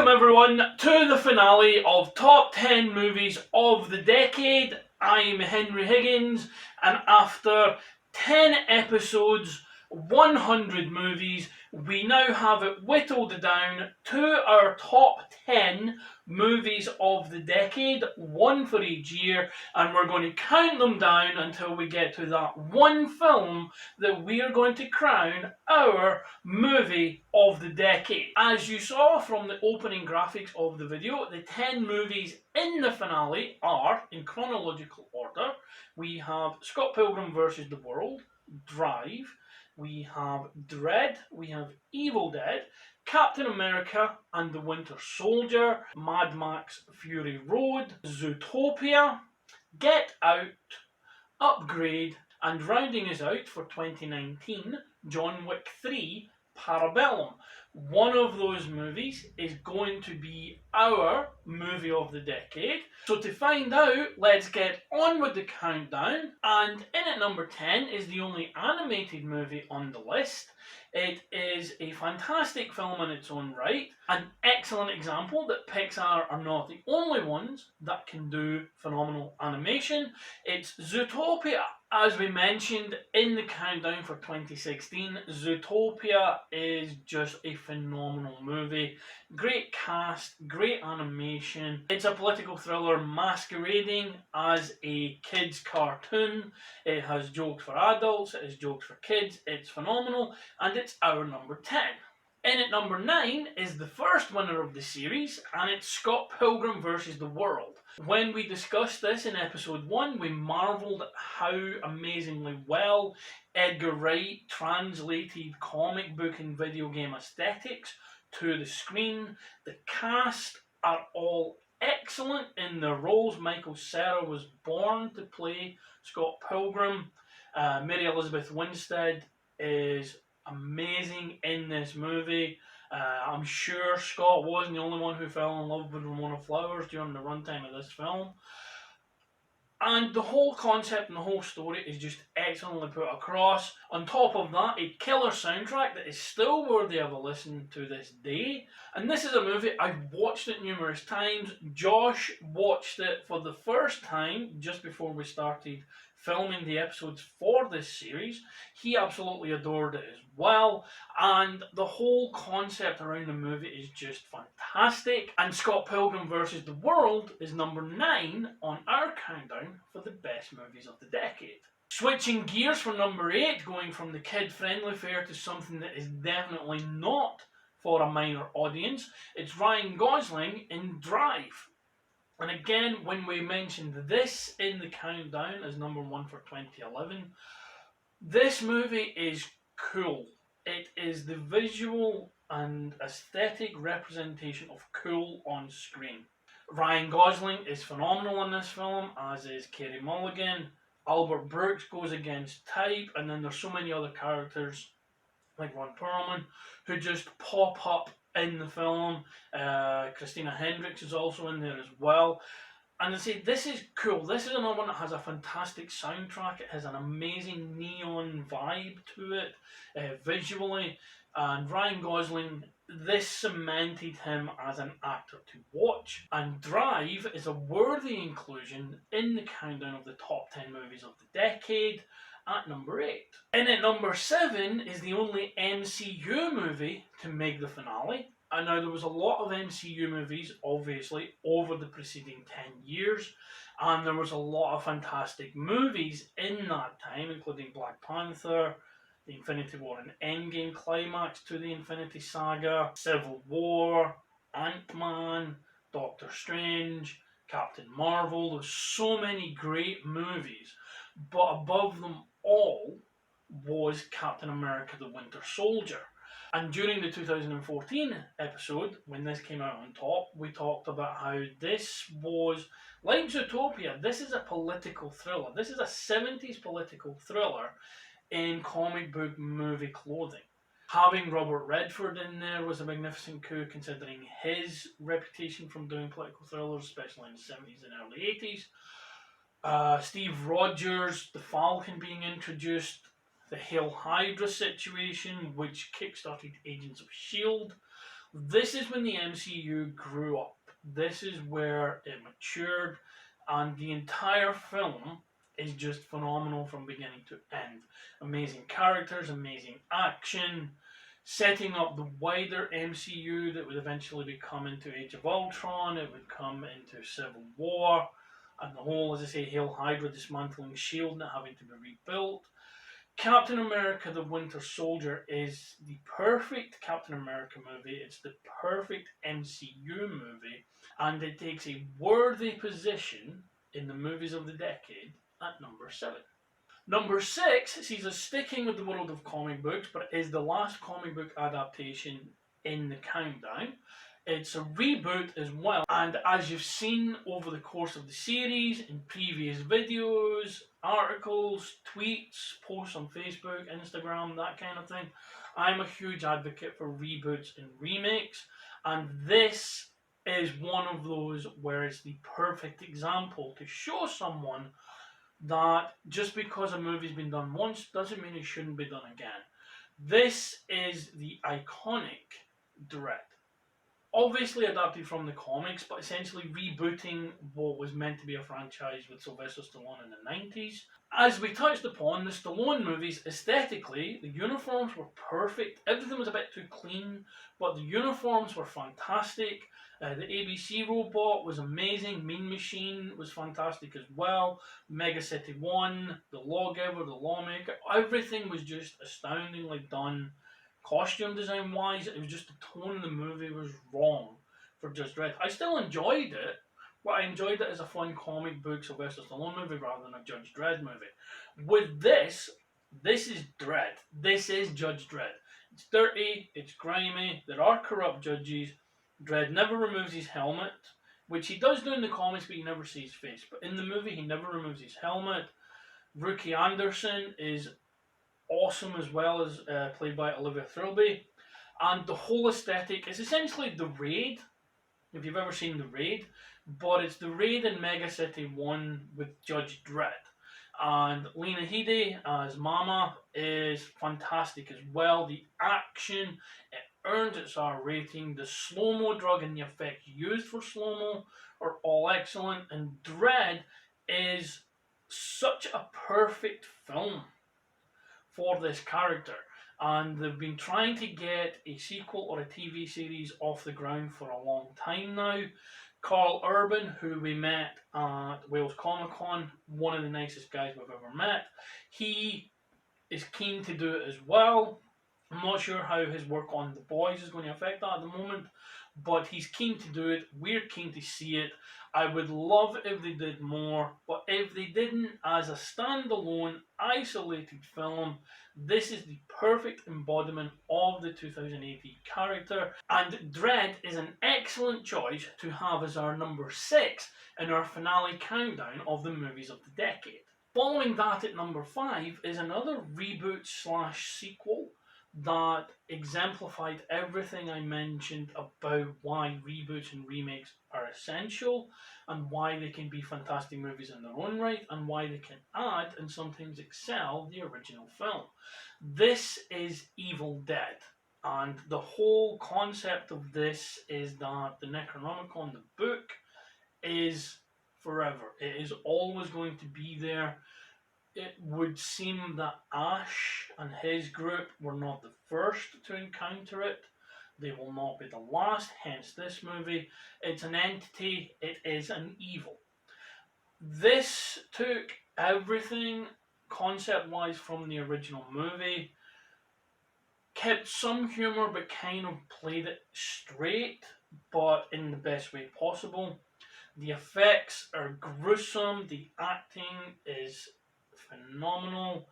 Welcome everyone to the finale of Top 10 Movies of the Decade. I'm Henry Higgins, and after 10 episodes, 100 movies, we now have it whittled down to our top 10 movies of the decade, one for each year, and we're going to count them down until we get to that one film that we are going to crown our movie of the decade. As you saw from the opening graphics of the video, the 10 movies in the finale are, in chronological order, we have Scott Pilgrim vs. the World, Drive, we have Dredd, we have Evil Dead, Captain America and the Winter Soldier, Mad Max Fury Road, Zootopia, Get Out, Upgrade, and rounding us out for 2019, John Wick 3, Parabellum. One of those movies is going to be our movie of the decade. So to find out, let's get on with the countdown. And in at number 10 is the only animated movie on the list. It is a fantastic film in its own right, an excellent example that Pixar are not the only ones that can do phenomenal animation. It's Zootopia. As we mentioned in the countdown for 2016, Zootopia is just a phenomenal movie. Great cast, great animation. It's a political thriller masquerading as a kids' cartoon. It has jokes for adults, it has jokes for kids. It's phenomenal, and it's our number 10. In at number 9 is the first winner of the series, and it's Scott Pilgrim vs. the World. When we discussed this in episode 1, we marvelled at how amazingly well Edgar Wright translated comic book and video game aesthetics to the screen. The cast are all excellent in their roles. Michael Cera was born to play Scott Pilgrim. Mary Elizabeth Winstead is amazing in this movie. I'm sure Scott wasn't the only one who fell in love with Ramona Flowers during the runtime of this film. And the whole concept and the whole story is just excellently put across. On top of that, a killer soundtrack that is still worthy of a listen to this day. And this is a movie, I've watched it numerous times. Josh watched it for the first time just before we started filming the episodes for this series. He absolutely adored it as well, and the whole concept around the movie is just fantastic. And Scott Pilgrim vs. the World is number 9 on our countdown for the best movies of the decade. Switching gears for number 8, going from the kid-friendly fare to something that is definitely not for a minor audience, it's Ryan Gosling in Drive. And again, when we mentioned this in the countdown as number 1 for 2011, this movie is cool. It is the visual and aesthetic representation of cool on screen. Ryan Gosling is phenomenal in this film, as is Carey Mulligan. Albert Brooks goes against type, and then there's so many other characters like Ron Perlman who just pop up in the film. Christina Hendricks is also in there as well. And I say, this is cool. This is another one that has a fantastic soundtrack. It has an amazing neon vibe to it, visually. And Ryan Gosling, this cemented him as an actor to watch. And Drive is a worthy inclusion in the countdown of the top 10 movies of the decade at number 8. And at number 7 is the only MCU movie to make the finale. And now there was a lot of MCU movies, obviously, over the preceding 10 years. And there was a lot of fantastic movies in that time, including Black Panther, the Infinity War and Endgame climax to the Infinity Saga, Civil War, Ant-Man, Doctor Strange, Captain Marvel. There's so many great movies. But above them all was Captain America the Winter Soldier. And during the 2014 episode, when this came out on top, we talked about how this was, like Zootopia, this is a political thriller. This is a 70s political thriller in comic book movie clothing. Having Robert Redford in there was a magnificent coup, considering his reputation from doing political thrillers, especially in the 70s and early 80s. Steve Rogers, the Falcon being introduced, the Hail Hydra situation, which kickstarted Agents of S.H.I.E.L.D., This is when the MCU grew up. This is where it matured, and the entire film is just phenomenal from beginning to end. Amazing characters, amazing action, setting up the wider MCU that would eventually become into Age of Ultron, it would come into Civil War, and the whole, as I say, Hail Hydra dismantling S.H.I.E.L.D. and having to be rebuilt. Captain America the Winter Soldier is the perfect Captain America movie. It's the perfect MCU movie, and it takes a worthy position in the movies of the decade at number 7. Number 6 sees us sticking with the world of comic books, but it is the last comic book adaptation in the countdown. It's a reboot as well, and as you've seen over the course of the series, in previous videos, articles, tweets, posts on Facebook, Instagram, that kind of thing, I'm a huge advocate for reboots and remakes, and this is one of those where it's the perfect example to show someone that just because a movie's been done once doesn't mean it shouldn't be done again. This is the iconic Dredd. Obviously adapted from the comics, but essentially rebooting what was meant to be a franchise with Sylvester Stallone in the 90s. As we touched upon, the Stallone movies, aesthetically, the uniforms were perfect. Everything was a bit too clean, but the uniforms were fantastic. The ABC robot was amazing. Mean Machine was fantastic as well. Mega City 1, the Lawgiver, the Lawmaker, everything was just astoundingly done. Costume design wise, it was just the tone of the movie was wrong for Judge Dredd. I still enjoyed it, but I enjoyed it as a fun comic book Sylvester Stallone movie rather than a Judge Dredd movie. With this is Dredd. This is Judge Dredd. It's dirty, it's grimy, there are corrupt judges. Dredd never removes his helmet, which he does do in the comics, but you never see his face. But in the movie, he never removes his helmet. Rookie Anderson is awesome as well, as played by Olivia Thirlby, and the whole aesthetic is essentially The Raid, if you've ever seen The Raid, but it's The Raid in Mega City 1 with Judge Dredd. And Lena Headey as Mama is fantastic as well. The action, it earned its R rating. The slow-mo drug and the effects used for slow-mo are all excellent, and Dredd is such a perfect film for this character, and they've been trying to get a sequel or a TV series off the ground for a long time now. Carl Urban, who we met at Wales Comic Con, one of the nicest guys we've ever met, he is keen to do it as well. I'm not sure how his work on The Boys is going to affect that at the moment, but he's keen to do it. We're keen to see it. I would love if they did more, but if they didn't, as a standalone, isolated film, this is the perfect embodiment of the 2018 character, and Dredd is an excellent choice to have as our number 6 in our finale countdown of the movies of the decade. Following that at number 5 is another reboot slash sequel that exemplified everything I mentioned about why reboots and remakes are essential, and why they can be fantastic movies in their own right, and why they can add and sometimes excel the original film. This is Evil Dead, and the whole concept of this is that the Necronomicon, the book, is forever. It is always going to be there. It would seem that Ash and his group were not the first to encounter it. They will not be the last, hence this movie. It's an entity, it is an evil. This took everything concept-wise from the original movie, kept some humour but kind of played it straight, but in the best way possible. The effects are gruesome, the acting is phenomenal.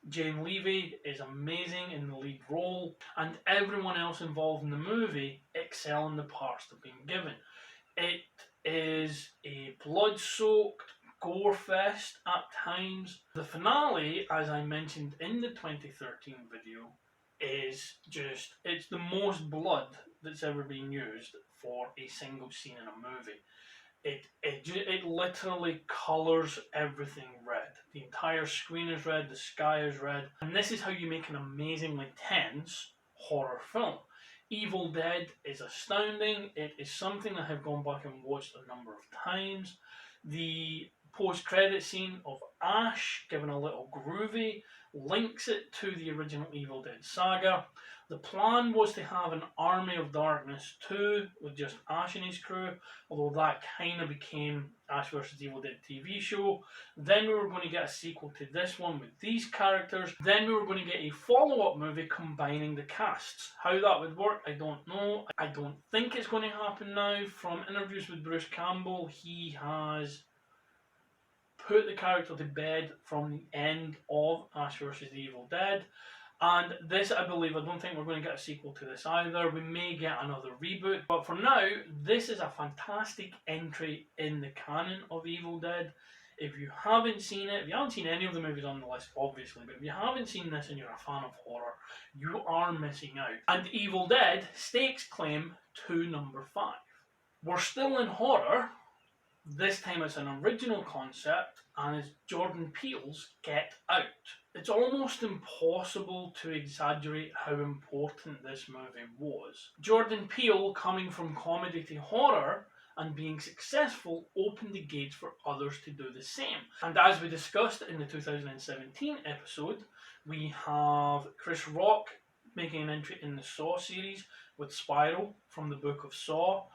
Jane Levy is amazing in the lead role, and everyone else involved in the movie excel in the parts they've been given. It is a blood-soaked gore fest at times. The finale, as I mentioned in the 2013 video, is just, it's the most blood that's ever been used for a single scene in a movie. It literally colours everything red. The entire screen is red, the sky is red, and this is how you make an amazingly tense horror film. Evil Dead is astounding. It is something I have gone back and watched a number of times. The post-credit scene of Ash, given a little groovy, links it to the original Evil Dead saga. The plan was to have an Army of Darkness 2 with just Ash and his crew, although that kind of became Ash vs. Evil Dead TV show. Then we were going to get a sequel to this one with these characters. Then we were going to get a follow-up movie combining the casts. How that would work, I don't know. I don't think it's going to happen now. From interviews with Bruce Campbell, he has put the character to bed from the end of Ash vs. the Evil Dead. And this, I believe, I don't think we're going to get a sequel to this either. We may get another reboot. But for now, this is a fantastic entry in the canon of Evil Dead. If you haven't seen it, if you haven't seen any of the movies on the list, obviously, but if you haven't seen this and you're a fan of horror, you are missing out. And Evil Dead stakes claim to number 5. We're still in horror. This time it's an original concept, and it's Jordan Peele's Get Out. It's almost impossible to exaggerate how important this movie was. Jordan Peele, coming from comedy to horror and being successful, opened the gates for others to do the same. And as we discussed in the 2017 episode, we have Chris Rock making an entry in the Saw series with Spiral from the Book of Saw.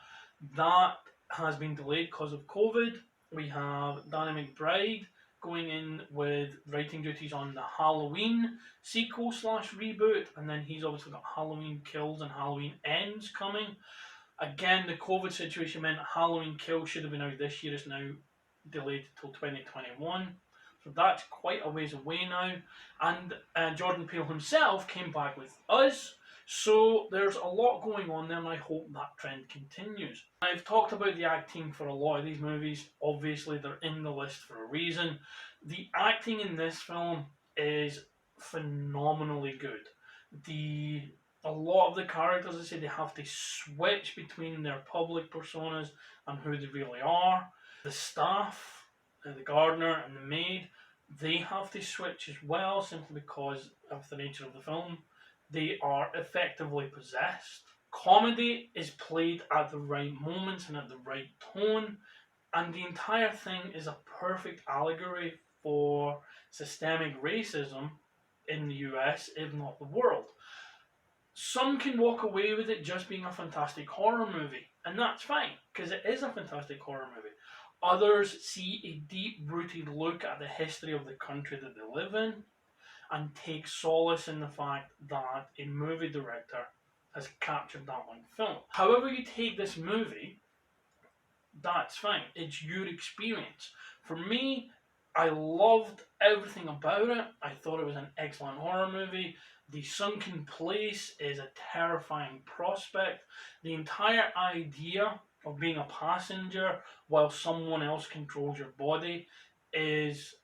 That has been delayed because of COVID. We have Danny McBride going in with writing duties on the Halloween sequel / reboot, and then he's obviously got Halloween Kills and Halloween Ends coming. Again, the COVID situation meant Halloween Kills should have been out this year. It's now delayed till 2021. So that's quite a ways away now. And Jordan Peele himself came back with Us. So there's a lot going on there, and I hope that trend continues. I've talked about the acting for a lot of these movies. Obviously, they're in the list for a reason. The acting in this film is phenomenally good. A lot of the characters, I say, they have to switch between their public personas and who they really are. The staff, the gardener and the maid, they have to switch as well, simply because of the nature of the film. They are effectively possessed. Comedy is played at the right moments and at the right tone, and the entire thing is a perfect allegory for systemic racism in the US, if not the world. Some can walk away with it just being a fantastic horror movie, and that's fine, because it is a fantastic horror movie. Others see a deep-rooted look at the history of the country that they live in, and take solace in the fact that a movie director has captured that on film. However you take this movie, that's fine. It's your experience. For me, I loved everything about it. I thought it was an excellent horror movie. The sunken place is a terrifying prospect. The entire idea of being a passenger while someone else controls your body is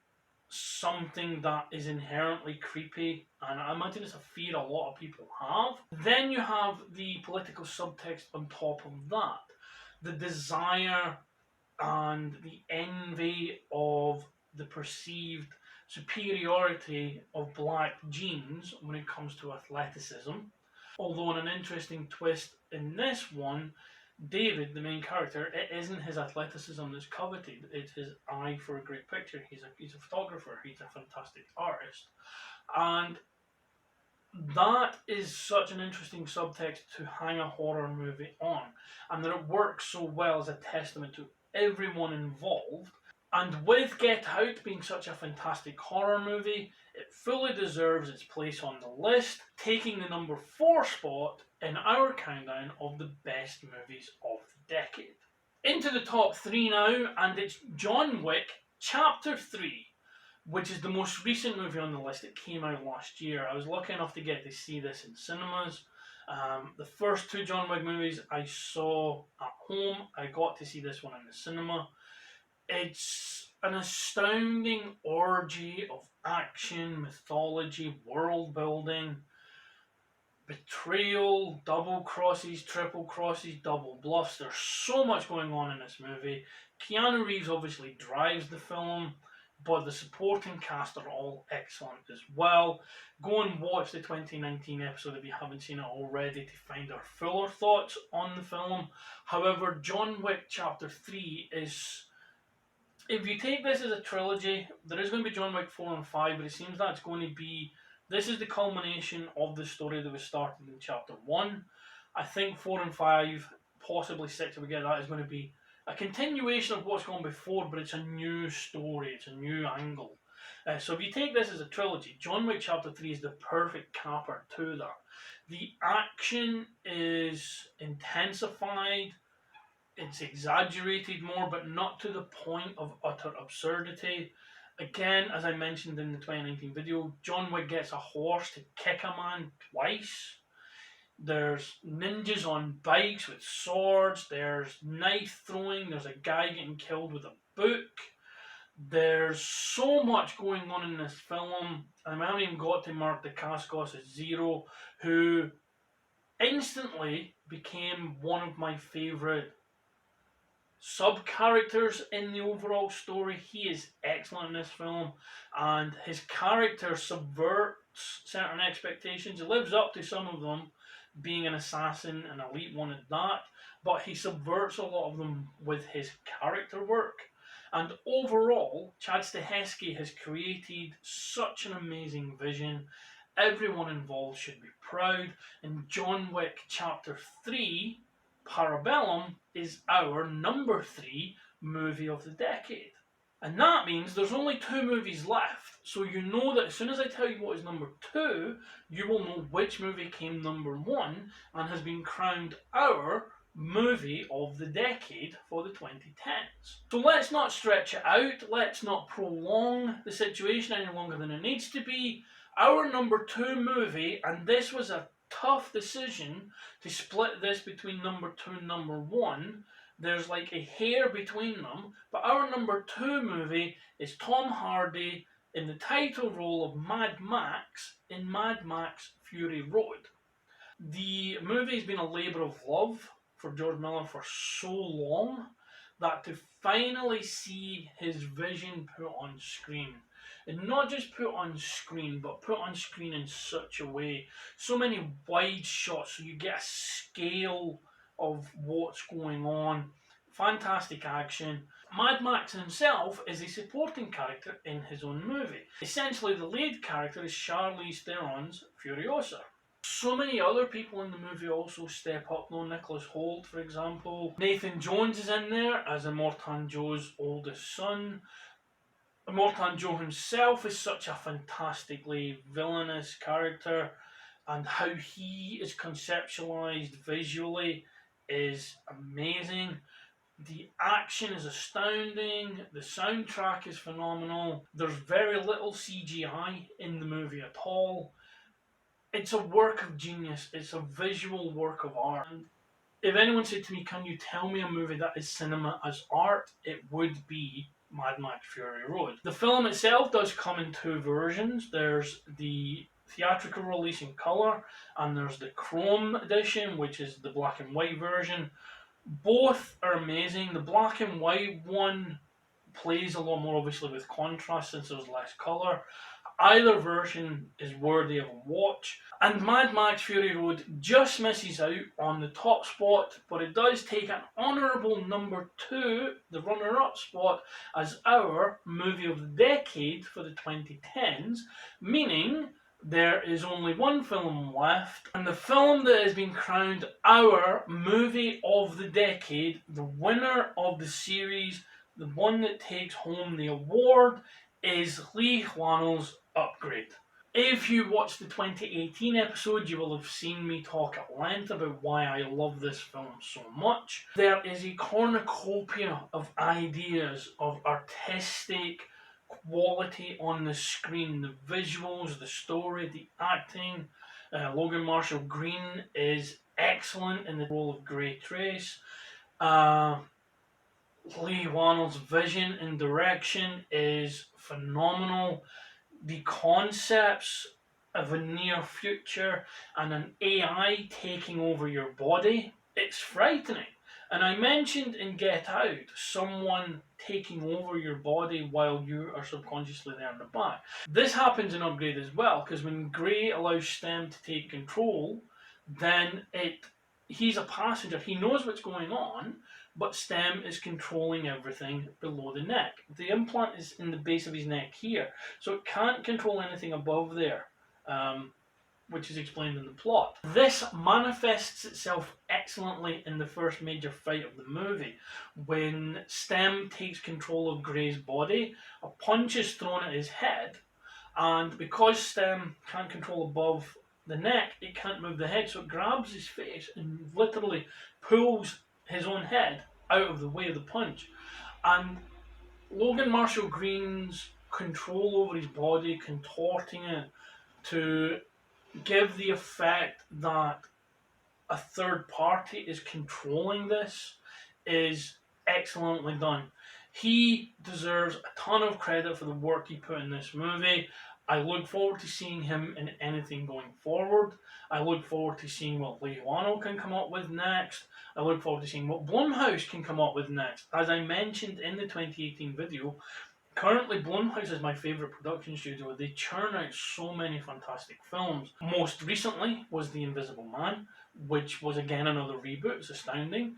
something that is inherently creepy, and I imagine it's a fear a lot of people have. Then you have the political subtext on top of that. The desire and the envy of the perceived superiority of black genes when it comes to athleticism. Although in an interesting twist in this one, David, the main character, it isn't his athleticism that's coveted, it's his eye for a great picture. He's a photographer, he's a fantastic artist. And that is such an interesting subtext to hang a horror movie on. And that it works so well as a testament to everyone involved. And with Get Out being such a fantastic horror movie, it fully deserves its place on the list, taking the number 4 spot in our countdown of the best movies of the decade. Into the top 3 now, and it's John Wick Chapter 3, which is the most recent movie on the list. It came out last year. I was lucky enough to get to see this in cinemas. The first 2 John Wick movies I saw at home. I got to see this one in the cinema. It's an astounding orgy of action, mythology, world building, betrayal, double crosses, triple crosses, double bluffs. There's so much going on in this movie. Keanu Reeves obviously drives the film. but the supporting cast are all excellent as well. Go and watch the 2019 episode if you haven't seen it already to find our fuller thoughts on the film. However, John Wick Chapter 3 is... If you take this as a trilogy, there is going to be John Wick 4 and 5, but it seems that it's going to be... This is the culmination of the story that was started in Chapter 1. I think 4 and 5, possibly 6 if we get that, is going to be a continuation of what's gone before, but it's a new story, it's a new angle. So if you take this as a trilogy, John Wick Chapter 3 is the perfect capper to that. The action is intensified, it's exaggerated more, but not to the point of utter absurdity. Again, as I mentioned in the 2019 video, John Wick gets a horse to kick a man twice. There's ninjas on bikes with swords, there's knife throwing, there's a guy getting killed with a book. There's so much going on in this film, and I haven't even got to Mark Dacascos as Zero, who instantly became one of my favourite sub-characters in the overall story. He is excellent in this film, and his character subverts certain expectations. He lives up to some of them, being an assassin, an elite one at that, but he subverts a lot of them with his character work. And overall, Chad Stahelski has created such an amazing vision. Everyone involved should be proud, and John Wick Chapter 3, Parabellum, is our number 3 movie of the decade. And that means there's only 2 movies left, so you know that as soon as I tell you what is number 2, you will know which movie came number 1 and has been crowned our movie of the decade for the 2010s. So let's not stretch it out, let's not prolong the situation any longer than it needs to be. Our number 2 movie, and this was a tough decision to split this between number 2 and number 1. There's like a hair between them, but our number 2 movie is Tom Hardy in the title role of Mad Max in Mad Max Fury Road. The movie has been a labour of love for George Miller for so long that to finally see his vision put on screen, and not just put on screen, but put on screen in such a way, so many wide shots so you get a scale of what's going on, fantastic action. Mad Max himself is a supporting character in his own movie. Essentially the lead character is Charlize Theron's Furiosa. So many other people in the movie also step up though. Nicholas Hoult, for example. Nathan Jones is in there as Immortan Joe's oldest son. Immortan Joe himself is such a fantastically villainous character, and how he is conceptualized visually is amazing. The action is astounding, the soundtrack is phenomenal, there's very little CGI in the movie at all. It's a work of genius, it's a visual work of art. And if anyone said to me, can you tell me a movie that is cinema as art, it would be Mad Max Fury Road. The film itself does come in 2 versions. There's the theatrical release in colour, and there's the chrome edition, which is the black and white version. Both are amazing. The black and white one plays a lot more obviously with contrast since there's less colour. Either version is worthy of a watch, and Mad Max Fury Road just misses out on the top spot, but it does take an honourable number 2, the runner-up spot, as our movie of the decade for the 2010s, meaning there is only one film left, and the film that has been crowned our movie of the decade, the winner of the series, the one that takes home the award, is Lee Hwanell's Upgrade. If you watched the 2018 episode, you will have seen me talk at length about why I love this film so much. There is a cornucopia of ideas, of artistic quality on the screen. The visuals, the story, the acting. Logan Marshall Green is excellent in the role of Grey Trace. Lee Hwanell's vision and direction is phenomenal. The concepts of a near future and an AI taking over your body, it's frightening. And I mentioned in Get Out someone taking over your body while you are subconsciously there in the back. This happens in Upgrade as well, because when Grey allows Stem to take control, then he's a passenger. He knows what's going on, but Stem is controlling everything below the neck. The implant is in the base of his neck here, so it can't control anything above there, which is explained in the plot. This manifests itself excellently in the first major fight of the movie, when Stem takes control of Grey's body. A punch is thrown at his head, and because Stem can't control above the neck, it can't move the head, so it grabs his face and literally pulls his own head out of the way of the punch. And Logan Marshall Green's control over his body, contorting it to give the effect that a third party is controlling this, is excellently done. He deserves a ton of credit for the work he put in this movie. I look forward to seeing him in anything going forward. I look forward to seeing what Lee Whannell can come up with next. I look forward to seeing what Blumhouse can come up with next. As I mentioned in the 2018 video, currently Blumhouse is my favourite production studio. They churn out so many fantastic films. Most recently was The Invisible Man, which was again another reboot. It's astounding.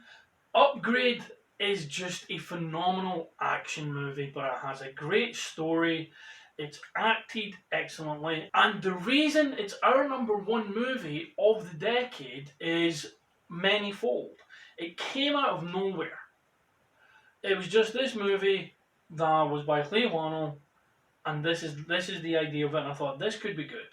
Upgrade is just a phenomenal action movie, but it has a great story. It's acted excellently, and the reason it's our #1 movie of the decade is manifold. It came out of nowhere. It was just this movie that was by Lee Whannell, and this is the idea of it, and I thought this could be good.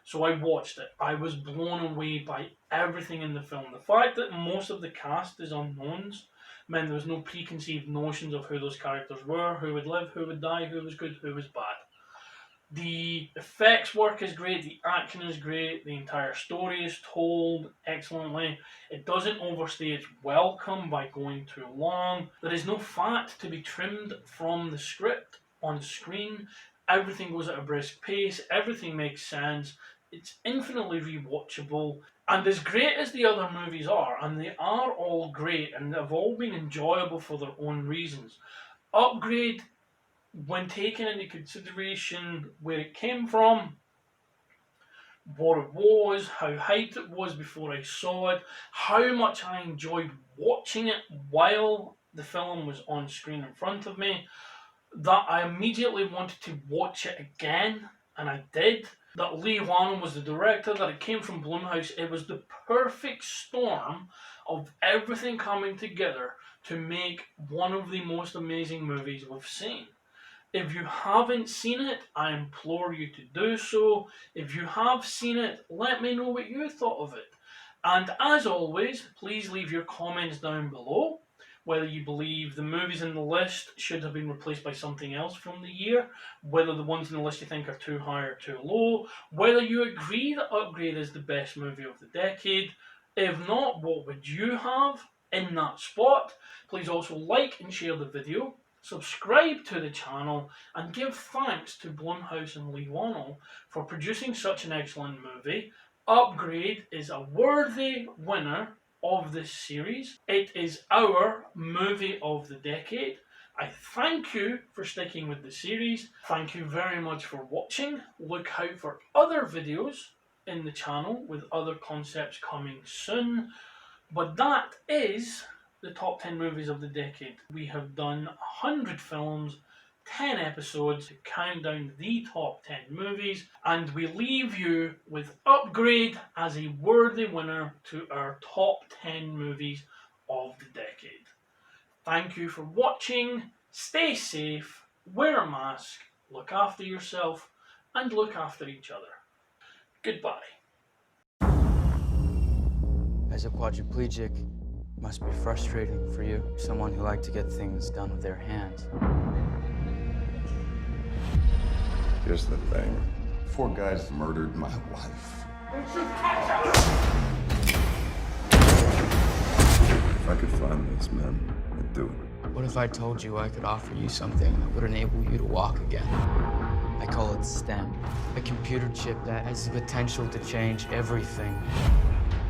So I watched it. I was blown away by everything in the film. The fact that most of the cast is unknowns meant there was no preconceived notions of who those characters were, who would live, who would die, who was good, who was bad. The effects work is great, the action is great, the entire story is told excellently. It doesn't overstay its welcome by going too long. There is no fat to be trimmed from the script on screen. Everything goes at a brisk pace, everything makes sense. It's infinitely rewatchable, and as great as the other movies are, and they are all great, and they've all been enjoyable for their own reasons, Upgrade, when taken into consideration where it came from, what it was, how hyped it was before I saw it, how much I enjoyed watching it while the film was on screen in front of me, that I immediately wanted to watch it again, and I did. That Lee Whannell was the director, that it came from Blumhouse. It was the perfect storm of everything coming together to make one of the most amazing movies we've seen. If you haven't seen it, I implore you to do so. If you have seen it, let me know what you thought of it. And as always, please leave your comments down below, whether you believe the movies in the list should have been replaced by something else from the year, whether the ones in the list you think are too high or too low, whether you agree that Upgrade is the best movie of the decade. If not, what would you have in that spot? Please also like and share the video, subscribe to the channel, and give thanks to Blumhouse and Lee Whannell for producing such an excellent movie. Upgrade is a worthy winner of this series. It is our movie of the decade. I thank you for sticking with the series. Thank you very much for watching. Look out for other videos in the channel with other concepts coming soon. But that is the top 10 movies of the decade. We have done 100 films, 10 episodes to count down the top 10 movies, and we leave you with Upgrade as a worthy winner to our top 10 movies of the decade. Thank you for watching, stay safe, wear a mask, look after yourself, and look after each other. Goodbye. As a quadriplegic, it must be frustrating for you, someone who liked to get things done with their hands. Here's the thing. 4 guys murdered my wife. If I could find those men, I'd do it. What if I told you I could offer you something that would enable you to walk again? I call it STEM, a computer chip that has the potential to change everything.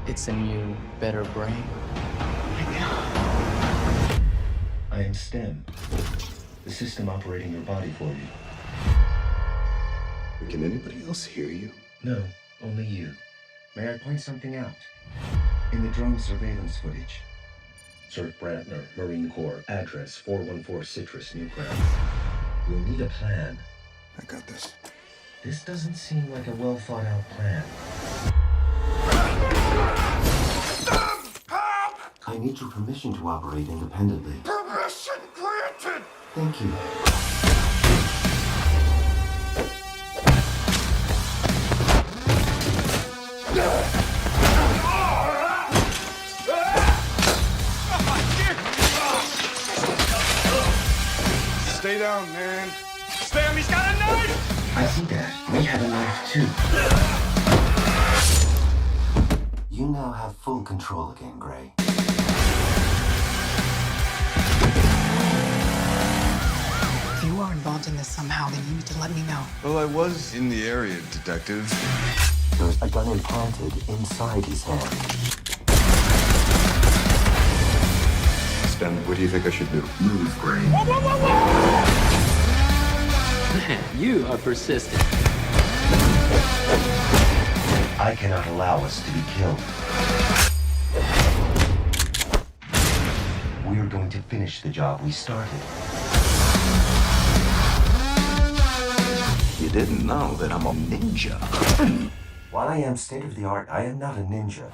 It's a new, better brain. Oh my God. I am STEM, the system operating your body for you. Can anybody else hear you? No, only you. May I point something out? In the drone surveillance footage, Sir Brantner, Marine Corps, address 414 Citrus, Newground. We'll need a plan. I got this. This doesn't seem like a well-thought-out plan. I need your permission to operate independently. Permission granted! Thank you. Stay down, man. Spam, he's got a knife! I see that. We have a knife too. You now have full control again, Gray. If you are involved in this somehow, then you need to let me know. Well, I was in the area, detective. There's a gun implanted inside his hand. Stem, what do you think I should do? Move, Gray. Man, you are persistent. I cannot allow us to be killed. We're going to finish the job we started. You didn't know that I'm a ninja. While I am state-of-the-art, I am not a ninja.